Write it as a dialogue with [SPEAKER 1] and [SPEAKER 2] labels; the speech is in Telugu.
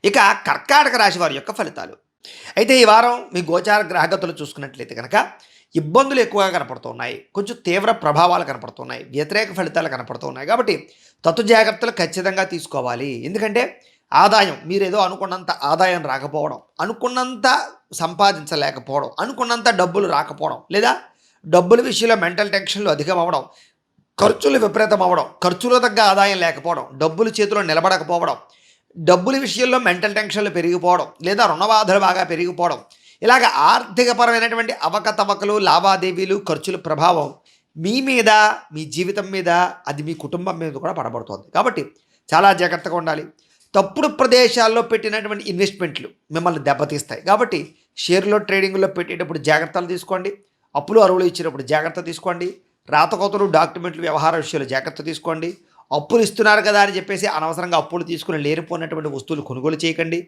[SPEAKER 1] ఇక కర్కాటక రాశి వారి యొక్క ఫలితాలు. అయితే ఈ వారం మీ గోచార గ్రహగతులు చూసుకున్నట్లయితే కనుక ఇబ్బందులు ఎక్కువగా కనపడుతున్నాయి. కొంచెం తీవ్ర ప్రభావాలు కనపడుతున్నాయి. వ్యతిరేక ఫలితాలు కనపడుతున్నాయి. కాబట్టి తత్తు జాగ్రత్తలు ఖచ్చితంగా తీసుకోవాలి. ఎందుకంటే ఆదాయం మీరేదో అనుకున్నంత ఆదాయం రాకపోవడం, అనుకున్నంత సంపాదించలేకపోవడం, అనుకున్నంత డబ్బులు రాకపోవడం, లేదా డబ్బుల విషయంలో మెంటల్ టెన్షన్లు అధికమవ్వడం, ఖర్చులు విపరీతం అవ్వడం, ఖర్చులో తగ్గ ఆదాయం లేకపోవడం, డబ్బులు చేతిలో నిలబడకపోవడం, డబ్బుల విషయంలో మెంటల్ టెన్షన్లు పెరిగిపోవడం, లేదా రుణబాధలు బాగా పెరిగిపోవడం, ఇలాగ ఆర్థికపరమైనటువంటి అవకతవకలు, లావాదేవీలు, ఖర్చుల ప్రభావం మీ మీద, మీ జీవితం మీద, అది మీ కుటుంబం మీద కూడా పడబడుతోంది. కాబట్టి చాలా జాగ్రత్తగా ఉండాలి. తప్పుడు ప్రదేశాల్లో పెట్టినటువంటి ఇన్వెస్ట్మెంట్లు మిమ్మల్ని దెబ్బతీస్తాయి. కాబట్టి షేర్‌లో, ట్రేడింగ్‌లో పెట్టేటప్పుడు జాగ్రత్తలు తీసుకోండి. అప్పులు, అరువులు ఇచ్చేటప్పుడు జాగ్రత్త తీసుకోండి. రాతకోతలు, డాక్యుమెంట్లు వ్యవహార విషయాల్లో జాగ్రత్త తీసుకోండి. అప్పులు ఇస్తున్నారు కదా అని చెప్పేసి అనవసరంగా అప్పులు తీసుకుని లేనిపోయినటువంటి వస్తువులు కొనుగోలు చేయకండి.